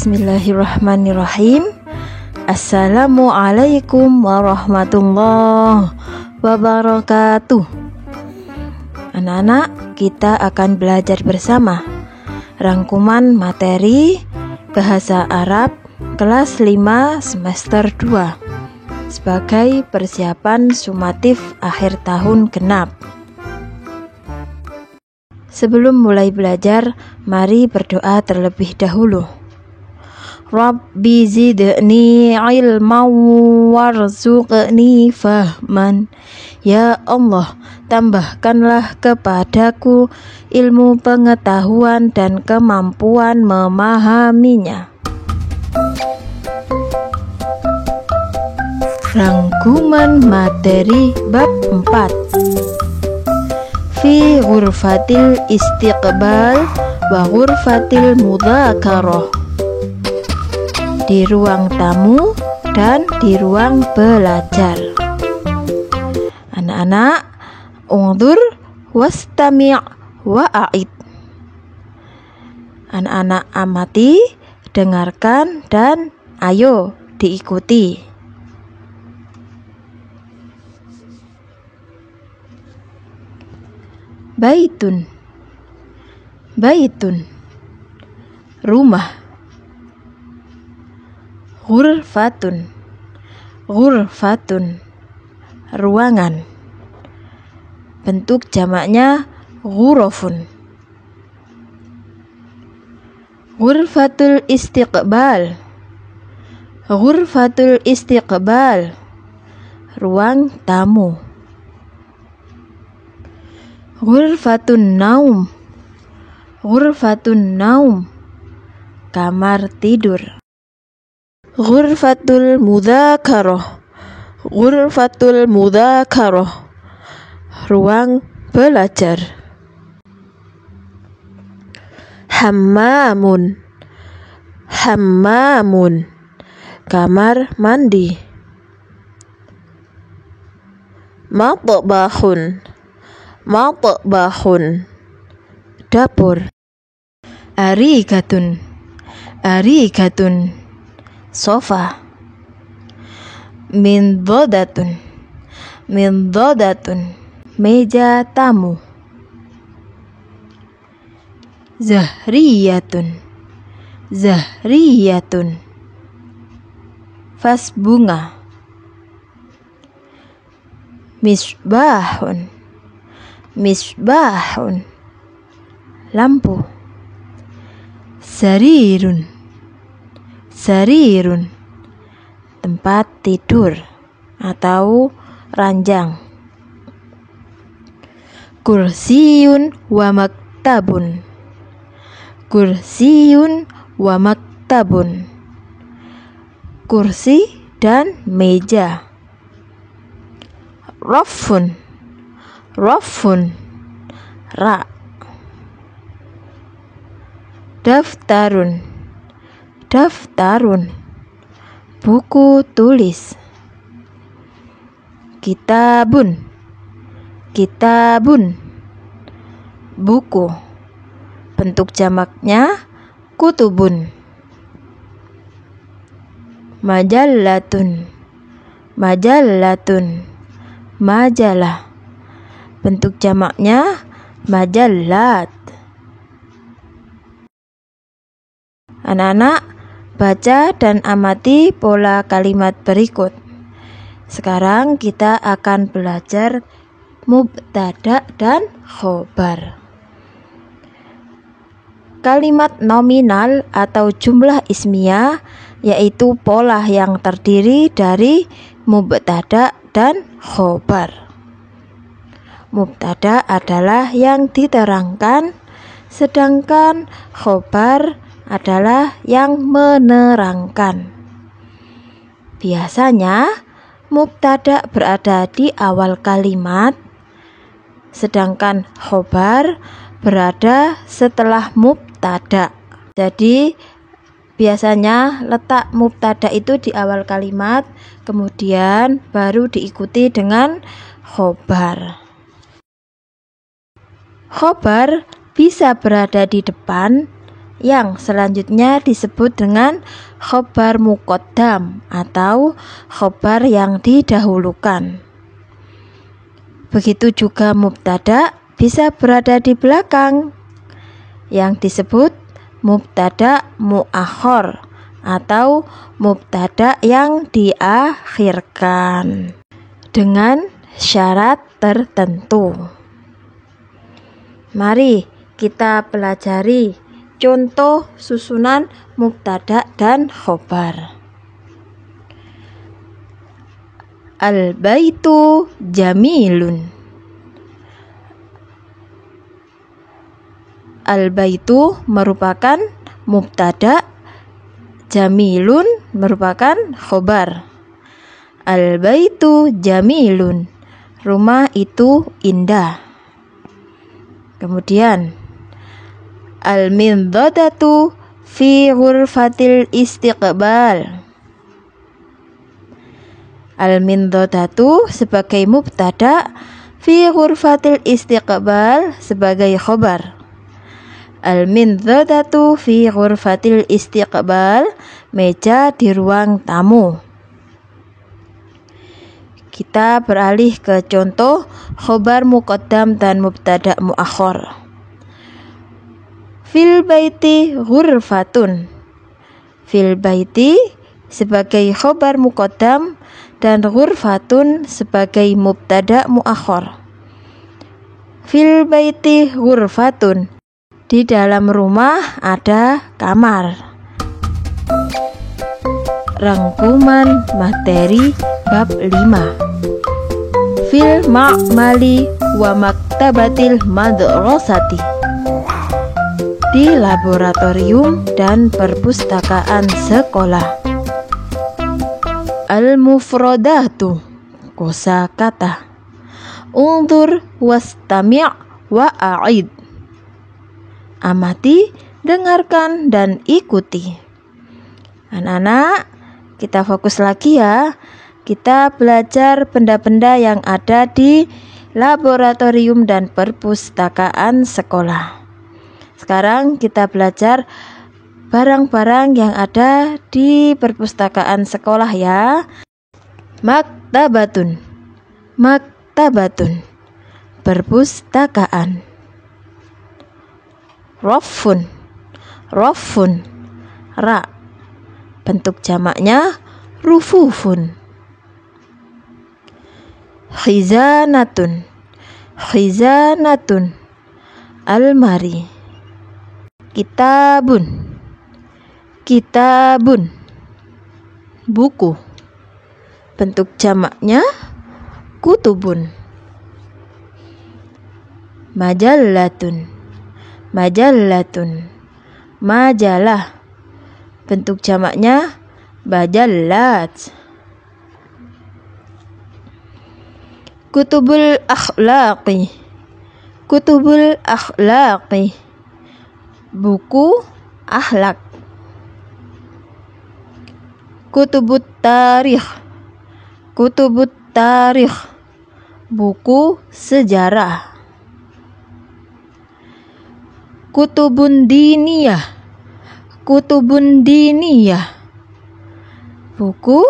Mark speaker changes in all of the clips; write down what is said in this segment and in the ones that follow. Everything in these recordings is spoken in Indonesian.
Speaker 1: Bismillahirrahmanirrahim. Assalamualaikum warahmatullahi wabarakatuh. Anak-anak, kita akan belajar bersama rangkuman materi Bahasa Arab kelas 5 semester 2 sebagai persiapan sumatif akhir tahun genap. Sebelum mulai belajar, mari berdoa terlebih dahulu. Rabbi zidni ilman warzuqni fahman. Ya Allah, tambahkanlah kepadaku ilmu pengetahuan dan kemampuan memahaminya. Rangkuman materi bab 4. Fi ghurfatil istiqbal wa ghurfatil mudzakarah. Di ruang tamu dan di ruang belajar. Anak-anak, unzur wastami' wa a'id. Anak-anak amati, dengarkan dan ayo diikuti. Baitun, baitun, rumah. Ghurfatun, ghurfatun, ruangan. Bentuk jamaknya ghurafun. Ghurfatul istiqbal, ghurfatul istiqbal, ruang tamu. Ghurfatun naum, ghurfatun naum, kamar tidur. Ghurfatul mudzakarah, ghurfatul mudzakarah, ruang belajar. Hammamun, hammamun, kamar mandi. Matbahun, matbahun, dapur. Arigatun, arigatun, sofa. Mindodatun, mindodatun, meja tamu. Zahriyatun, zahriyatun, vas bunga. Misbahun, misbahun, lampu. Sarirun, sarirun, tempat tidur atau ranjang. Kursiyun wa maktabun, kursiyun wa maktabun, kursi dan meja. Raffun, raffun, rak. Daftarun, daftarun, buku tulis. Kitabun, kitabun, buku. Bentuk jamaknya kutubun. Majallatun, majallatun, majalah. Bentuk jamaknya majallat. Anak-anak, baca dan amati pola kalimat berikut. Sekarang kita akan belajar mubtada dan khobar. Kalimat nominal atau jumlah ismiyah yaitu pola yang terdiri dari mubtada dan khobar. Mubtada adalah yang diterangkan, sedangkan khobar adalah yang menerangkan. Biasanya mubtada berada di awal kalimat, sedangkan khobar berada setelah mubtada. Jadi biasanya letak mubtada itu di awal kalimat, kemudian baru diikuti dengan khobar. Khobar bisa berada di depan yang selanjutnya disebut dengan khobar muqaddam atau khobar yang didahulukan. Begitu juga mubtada bisa berada di belakang, yang disebut mubtada muakhor atau mubtada yang diakhirkan dengan syarat tertentu. Mari kita pelajari contoh susunan mubtada dan khobar. Al-baitu jamilun. Al-baitu merupakan mubtada, jamilun merupakan khobar. Al-baitu jamilun, rumah itu indah. Kemudian al-mindadatu fi ghurfatil istiqbal. Al-mindadatu sebagai mubtada, fi ghurfatil istiqbal sebagai khobar. Al-mindadatu fi ghurfatil istiqbal, meja di ruang tamu. Kita beralih ke contoh khobar muqaddam dan mubtada muakhor. Fil baiti ghurfatun. Fil baiti sebagai khobar muqaddam dan ghurfatun sebagai mubtada muakhor. Fil baiti ghurfatun, di dalam rumah ada kamar. Rangkuman materi bab 5. Fil ma'mali wa maktabatil madrasati. Di laboratorium dan perpustakaan sekolah. Al-mufradatu, kosakata. Unzur wastami' wa a'id. Amati, dengarkan dan ikuti. Anak-anak, kita fokus lagi ya. Kita belajar benda-benda yang ada di laboratorium dan perpustakaan sekolah. Sekarang kita belajar barang-barang yang ada di perpustakaan sekolah ya. Maktabatun. Maktabatun, perpustakaan. Rafun. Rafun, ra, bentuk jamaknya rufufun. Khizanatun. Khizanatun, almari. Kitabun. Kitabun, buku. Bentuk jamaknya kutubun. Majallatun. Majallatun, majalah. Bentuk jamaknya majallat. Kutubul akhlaqi. Kutubul akhlaqi, buku akhlak. Kutubut tarikh. Kutubut tarikh, buku sejarah. Kutubun diniyah. Kutubun diniyah, buku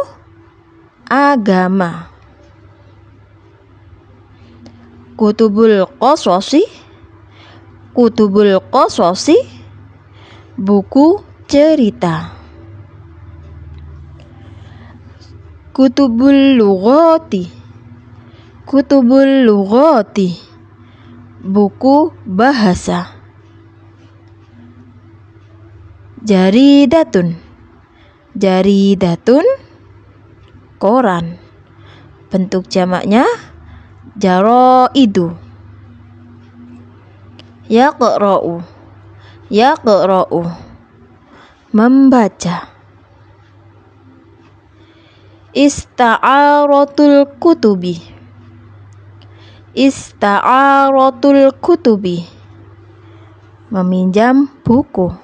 Speaker 1: agama. Kutubul qasasi. Kutubul qasasi, buku cerita. Kutubul lughati. Kutubul lughati, buku bahasa. Jaridatun. Jaridatun, koran. Bentuk jamaknya jaraidu. Yaqra'u. Yaqra'u, membaca. Ista'aratul kutubi. Ista'aratul kutubi, meminjam buku.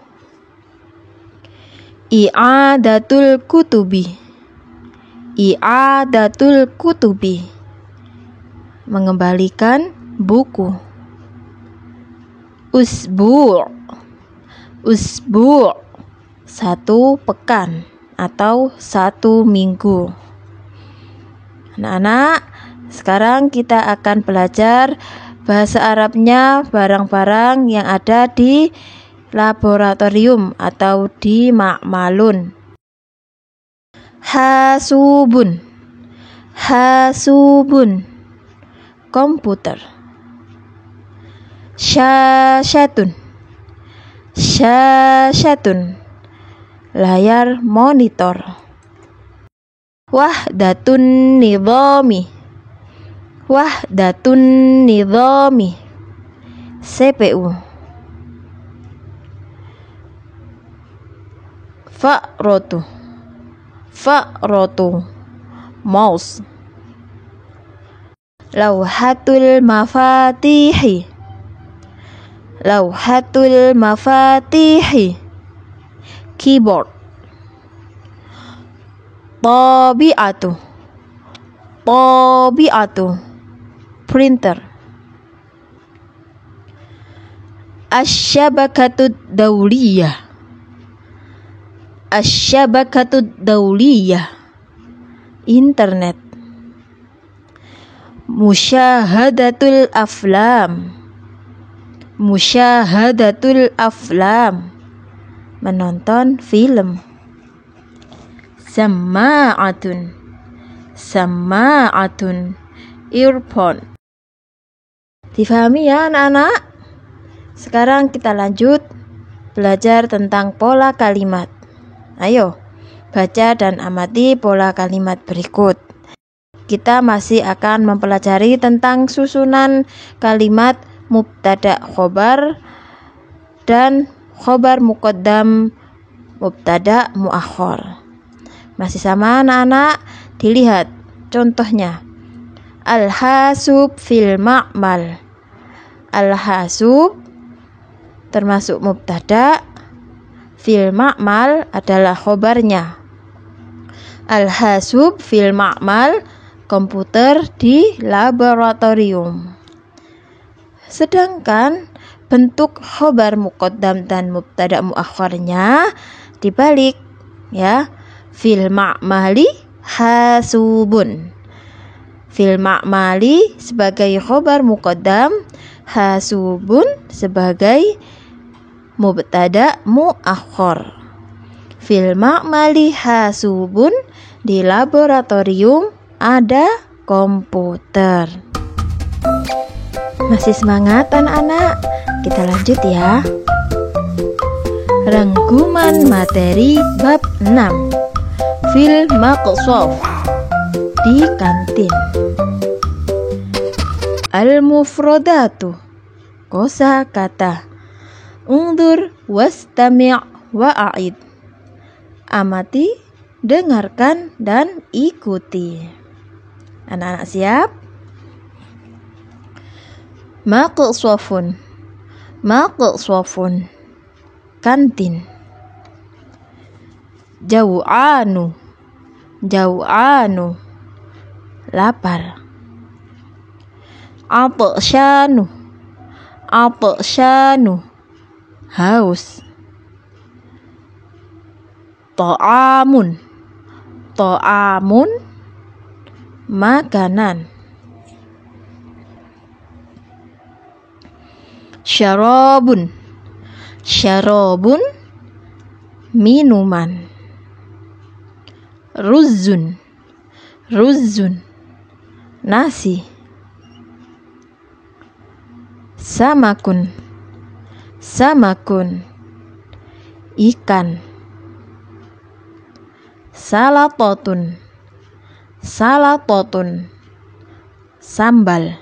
Speaker 1: I'adatul kutubi. I'adatul kutubi, mengembalikan buku. Usbu'. Usbu', 1 pekan atau 1 minggu. Anak-anak, sekarang kita akan belajar bahasa Arabnya barang-barang yang ada di laboratorium atau di ma'malun. Hasubun, hasubun, komputer. Syashatun, syashatun, layar monitor. Wahdatun nidhami, wahdatun nidhami, CPU. Fa'rotu, fa'rotu, mouse. Lauhatul mafatihi, lauhatul mafatihi, keyboard. Tabi'atu, tabi'atu, printer. Asyabakatud dauliyah, asyabakatud dauliyah, internet. Musyahadatul aflam, musyahadatul aflam, menonton film. Sama'atun, sama'atun, earphone. Difahami ya anak-anak? Sekarang kita lanjut belajar tentang pola kalimat. Ayo, baca dan amati pola kalimat berikut. Kita masih akan mempelajari tentang susunan kalimat mubtada khobar dan khobar muqaddam mubtada muakhar. Masih sama anak-anak? Dilihat contohnya. Al-hasub fil ma'mal. Al-hasub termasuk mubtada, fil ma'mal adalah khobarnya. Al-hasub fil ma'mal, komputer di laboratorium. Sedangkan bentuk khobar muqaddam dan mubtada muakharnya dibalik ya. Fil ma'mali hasubun. Fil ma'mali sebagai khobar muqaddam, hasubun sebagai mubtada muakhar. Fil ma'mali hasubun, di laboratorium ada komputer. Masih semangat anak-anak? Kita lanjut ya. Rangkuman materi bab 6. Fil maqshaf, di kantin. Al-mufradatu, kosakata. Undur wastami' wa'id, amati, dengarkan dan ikuti. Anak-anak siap? Maqshafun, maqshafun, kantin. Jau'anu, jau'anu, lapar. Atsyanu, atsyanu, haus. Ta'amun, ta'amun, makanan. Syarabun, syarabun, minuman. Ruzzun, ruzzun, nasi. Samakun, samakun, ikan. Salatotun, salatotun, sambal.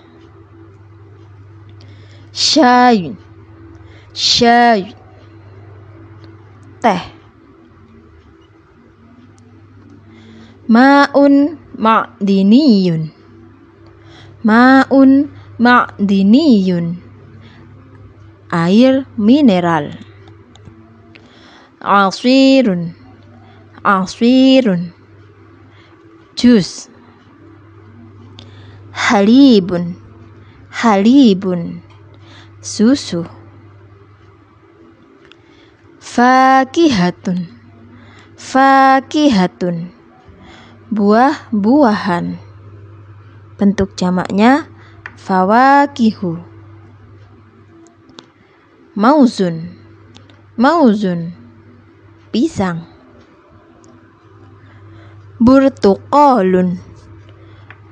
Speaker 1: Syayun, syayun, teh. Ma'un ma'diniyun, ma'un ma'diniyun, air mineral. Asirun, asirun, jus. Halibun, halibun, susu. Fakihatun. Fakihatun. Buah-buahan. Bentuk jamaknya fawakihu. Mauzun. Mauzun. Pisang. Burtuqalun.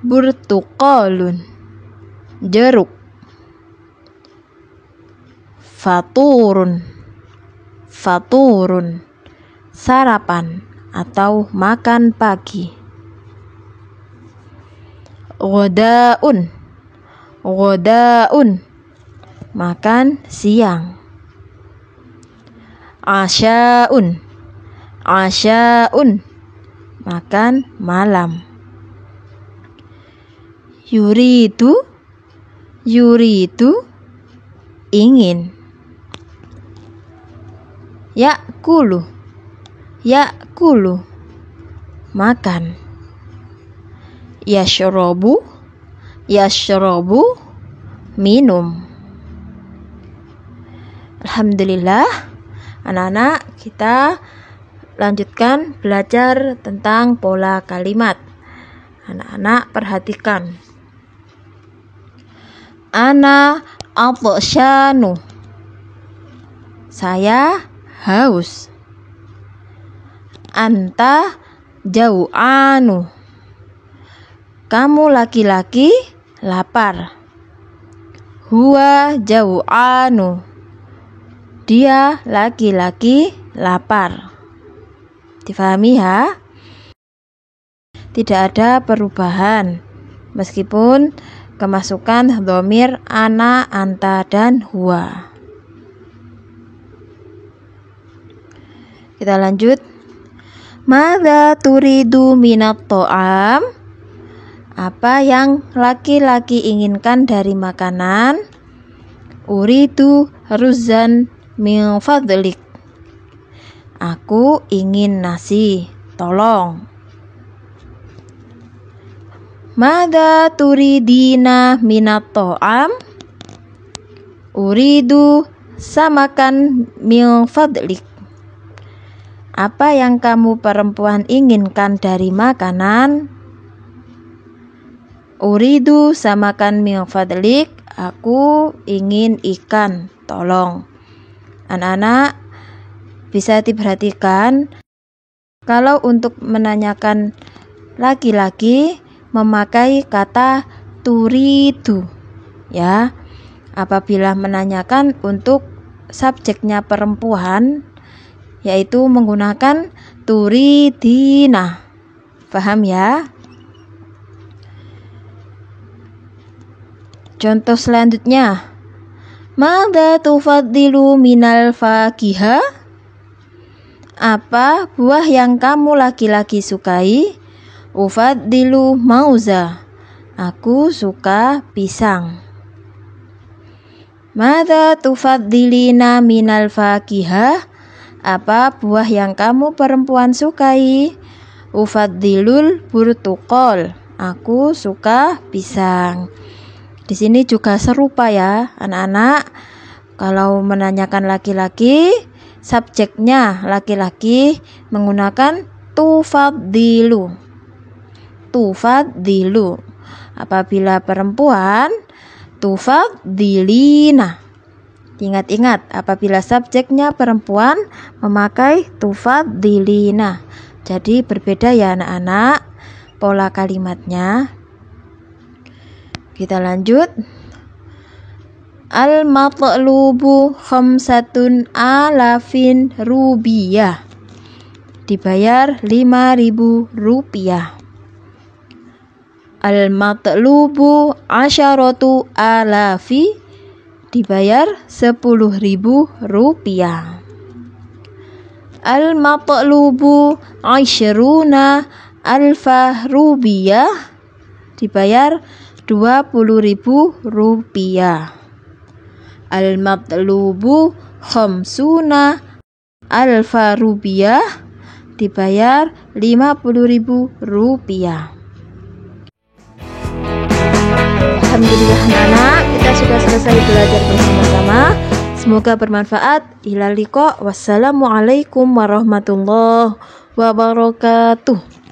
Speaker 1: Burtuqalun. Jeruk. Faturun. Faturun. Sarapan atau makan pagi. Ghodaun. Ghodaun. Makan siang. Asyaun. Asyaun. Makan malam. Yuridu. Yuridu. Ingin. Yakulu. Yakulu. Makan. Yashrobu. Yashrobu. Minum. Alhamdulillah, anak-anak, kita lanjutkan belajar tentang pola kalimat. Anak-anak perhatikan. Ana atsyanu. Saya haus. Anta jau'anu. Kamu laki-laki lapar. Huwa jau'anu. Dia laki-laki lapar. Difahami ya? Tidak ada perubahan meskipun kemasukan dhamir ana, anta, dan huwa. Kita lanjut. Madza turidu minat ta'am? Apa yang laki-laki inginkan dari makanan? Uridu ruzan min fadlik. Aku ingin nasi, tolong. Madza turidina minat ta'am? Uridu samakan min fadlik. Apa yang kamu perempuan inginkan dari makanan? Uridu samakan min fadlik. Aku ingin ikan, tolong. Anak-anak bisa diperhatikan, kalau untuk menanyakan laki-laki memakai kata turidu, ya. Apabila menanyakan untuk subjeknya perempuan, yaitu menggunakan turidina. Paham ya? Contoh selanjutnya. Madza tufaddilu minal fakiha? Apa buah yang kamu laki-laki sukai? Ufaddilu mauza. Aku suka pisang. Madza tufaddilina minal fakiha? Apa buah yang kamu perempuan sukai? Ufaddilul burtuqal. Aku suka pisang. Di sini juga serupa ya, anak-anak. Kalau menanyakan laki-laki, subjeknya laki-laki menggunakan tufaddilu. Tufaddilu. Apabila perempuan, tufaddilina. Ingat-ingat, apabila subjeknya perempuan memakai tufaddilina. Jadi berbeda ya anak-anak pola kalimatnya. Kita lanjut. Al-matlubu khamsatun alafin rubiyah. Dibayar 5.000 rupiah. Al-matlubu asyaratu alafi. Dibayar 10.000 rupiah. Al-matlubu asyruna alfa rubiyah. Dibayar 20.000 rupiah. Al-matlubu khamsuna alfa rupiah. Dibayar 50.000 rupiah. Alhamdulillah anak-anak, kita sudah selesai belajar bersama-sama. Semoga bermanfaat. Ila liqa. Wassalamualaikum warahmatullahi wabarakatuh.